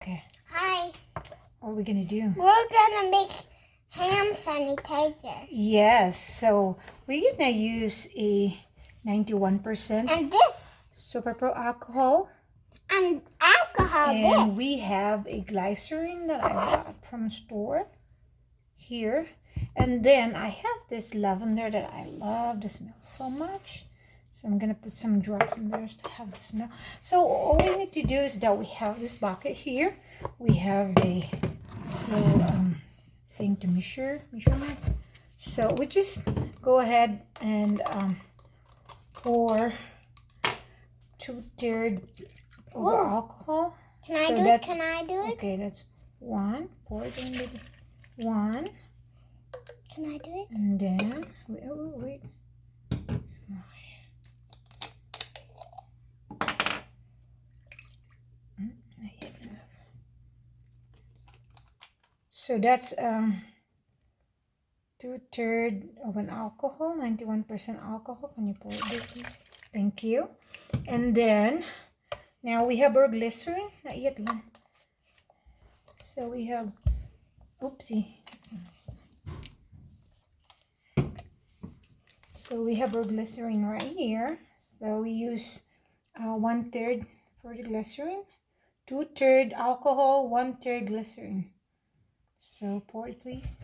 Okay, Hi. what are we gonna do? We're gonna make hand sanitizer. Yes, so we're gonna use a 91% And this. Super Pro alcohol. And alcohol. And This. we have a glycerin that I got from a store here. And then I have this lavender that I love the smell so much. So I'm gonna put some drops in there to have the smell. So all we need to do is that we have this bucket here. We have the little thing to measurement. So we just go ahead and pour 2/3 of the alcohol. Can I do it? Can I do it? Okay, that's one. Pour it in with one. Can I do it? And then wait. Small. Not yet enough. So that's 2/3 of an alcohol, 91% alcohol. Can you pour it there, please? Thank you. And then now we have our glycerin. Not yet one. So we have, oopsie. So we have our glycerin right here. So we use 1/3 for the glycerin, 2/3 alcohol, 1/3 glycerin. So pour it, please.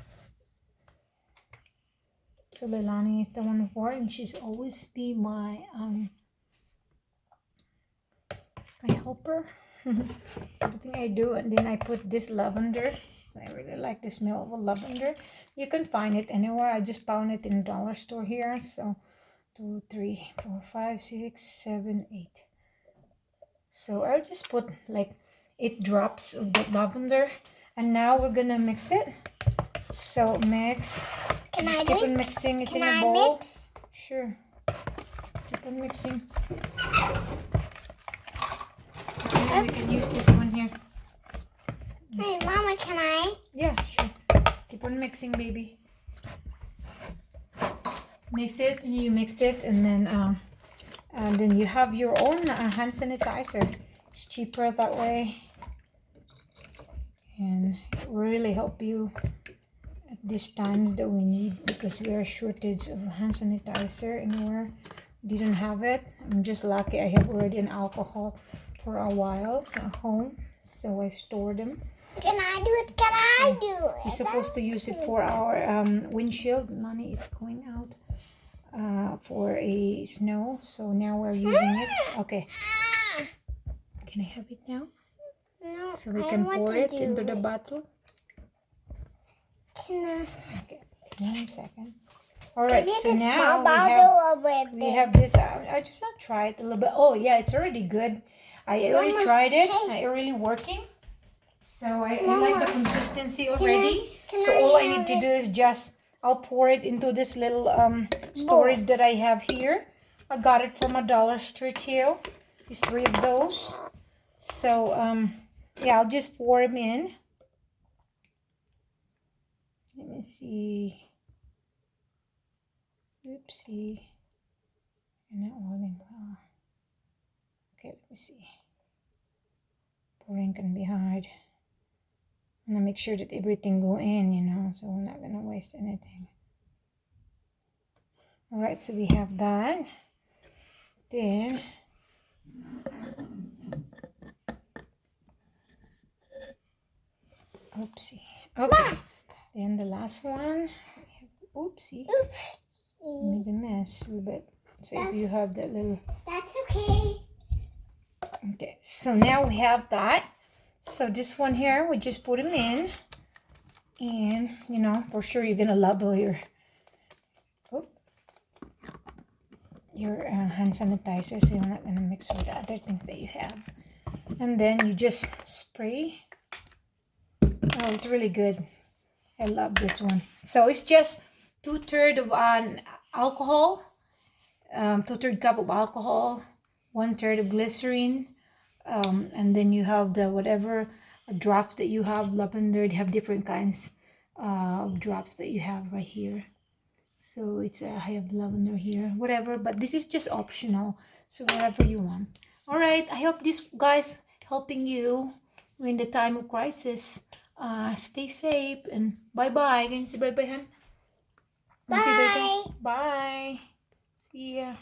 So Leilani is the one who poured, and she's always be my helper. Everything I do. And then I put this lavender. So I really like the smell of a lavender. You can find it anywhere. I just found it in the dollar store here. So 2, 3, 4, 5, 6, 7, 8. So I'll just put like 8 drops of the lavender. And now we're gonna mix it. So mix. Just keep on mixing. It's in a bowl. Mix? Sure. Keep on mixing. And we can use this one here. Hey, Mama, can I? Yeah, sure. Keep on mixing, baby. Mix it, and you mixed it, and then you have your own hand sanitizer. It's cheaper that way, and it will really help you at these times that we need, because we are shortage of hand sanitizer anywhere. Didn't have it. I'm just lucky I have already an alcohol for a while at home, so I store them. Can I do it? Can I do it? We're supposed to use it for our windshield. Lonnie, it's going out for a snow, so now we're using it. Okay. Can I have it now? No, So we can pour it into the bottle. Can I? Okay, 1 second. All right, so now we have this. I just want to try it a little bit. Oh yeah, it's already good. I already tried it. It's already working. So I like the consistency already. So all I need to do is just, I'll pour it into this little storage that I have here. I got it from a dollar store too. There's 3 of those. So yeah, I'll just pour them in. Let me see. Oopsie. You're not holding well. Okay, let me see. Pouring can be hard. I'm gonna make sure that everything go in, you know, so we're not gonna waste anything. All right, so we have that. Then oopsie. Okay. Then the last one. Oopsie. Made a mess a little bit. So if you have that little. That's okay. Okay. So now we have that. So this one here, we just put them in, and you know, for sure you're gonna label your hand sanitizer, so you're not gonna mix with the other things that you have. And then you just spray. Oh, it's really good. I love this one. So it's just 2/3 of an alcohol, 2/3 cup of alcohol, 1/3 of glycerin, and then you have the whatever drops that you have, lavender. They have different kinds of drops that you have right here. So it's I have lavender here, whatever, but this is just optional, so whatever you want. All right, I hope this guys helping you in the time of crisis. Stay safe and bye-bye. Can you say bye-bye, Han? Can you say bye-bye? Bye. Bye. See ya.